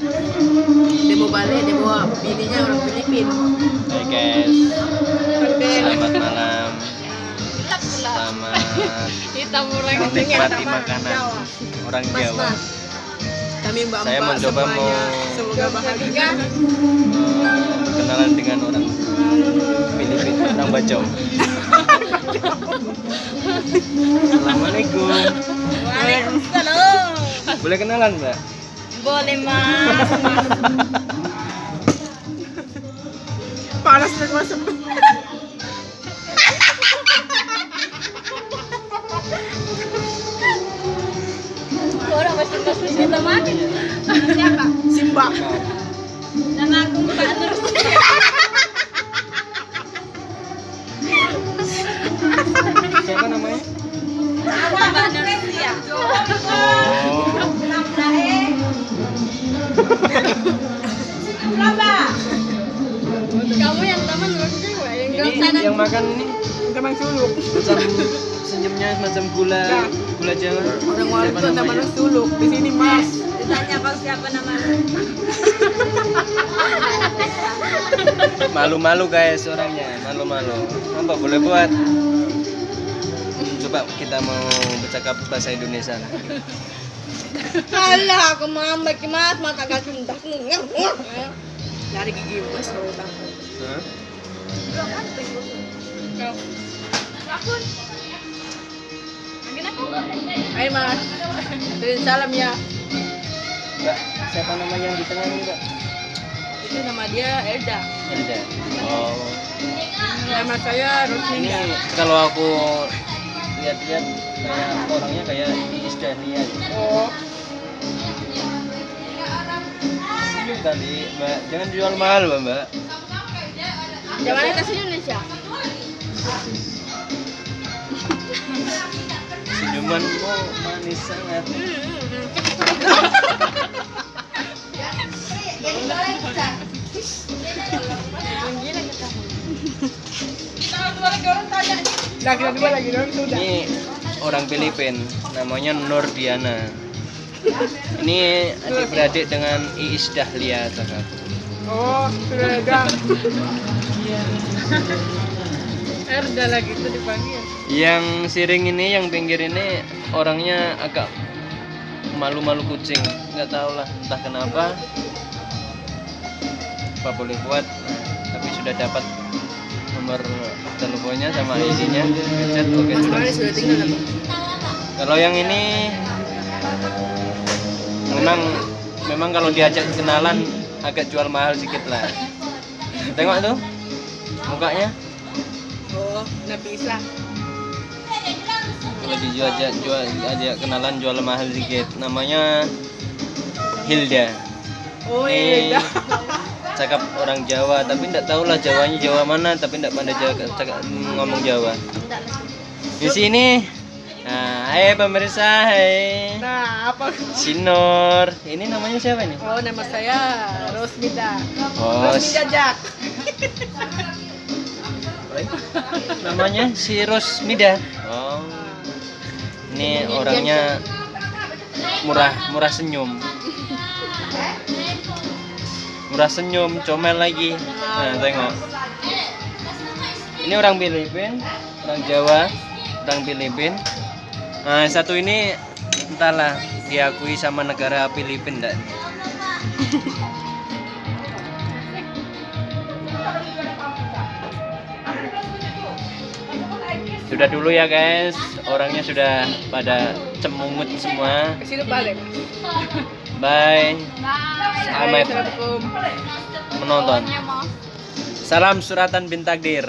Dia mau balik, dia bawa bininya orang Filipina. Hai guys, selamat malam. Selamat Hitam orang menikmati makanan orang Jawa. Kami mbak-mbak Saya mencoba semuanya. Semoga bahagia. Berkenalan dengan orang Filipina, orang Bajau. Assalamualaikum. Waalaikumsalam. Boleh kenalan, Mbak? Boleh mas. Panas dan masam. Orang masih kita makan. Siapa? Simba. Nama aku Mbak Nur. Siapa namanya? Mbak Nur ya. Oh, Kamu yang taman Nur yang ini yang makan ini Teman suluk. macam senyumnya macam gula Jawa. Orang Walu itu teman suluk. Di sini mas. Ditanya kau siapa namanya? Malu-malu guys orangnya, malu-malu. Apa boleh buat? Coba kita mau bercakap bahasa Indonesia. Alah, aku mau ambek mas, mata gak cundak. Dari gigi mas kalau tahu. Hah? Ayo mas. Kirim salam ya. Mbak, siapa nama yang di tengah ini, Mbak? Itu nama dia Elda. Elda. Oh, Nama saya ini Rosminda. kalau aku lihat-lihat kayak orangnya kayak Iis Dahlia. Oh. Senyum kali, Mbak. Jangan jual mahal, Mbak. Jangan kita sini Indonesia. Senyumanmu manis sangat. Lagi dua lagi dong sudah. Ini orang Filipin, namanya Nur Diana. Ini adik-beradik dengan Iis Dahlia, kakak. Oh, sudah ada. Elda lagi itu dipanggil. Yang siring ini, yang pinggir ini orangnya agak malu-malu kucing. Nggak tahu lah, entah kenapa. Apa boleh buat? Tapi sudah dapat nomor teleponnya sama ID-nya. Chat oke Mas sudah. Mari sudah tinggal apa? Kalau yang ini memang kalau diajak kenalan agak jual mahal sedikit lah. Tengok tuh mukanya. Oh, Nafisa. Kalau diajak kenalan jual mahal sedikit. Namanya Hilda. Oh, Ini Elda. cakap orang Jawa, tapi tidak tahu lah Jawanya Jawa mana, tapi tidak pandai ngomong Jawa. Di sini, nah, hai pemirsa, hai. Nah, apa? Sinor, ini namanya siapa ini? Oh, nama saya Rosminda. Oh, Rosminda Jack. namanya si Rosmida. Oh, ini orangnya murah senyum. Murah senyum, comel lagi. Nah, tengok. Ini orang Filipin, orang Jawa, orang Filipin. Nah, satu ini entahlah diakui sama negara Filipin enggak. Sudah dulu ya guys, orangnya sudah pada cemungut semua. Ke sini balik. Bye. Selamat Assalamualaikum. menonton. Salam suratan bin takdir.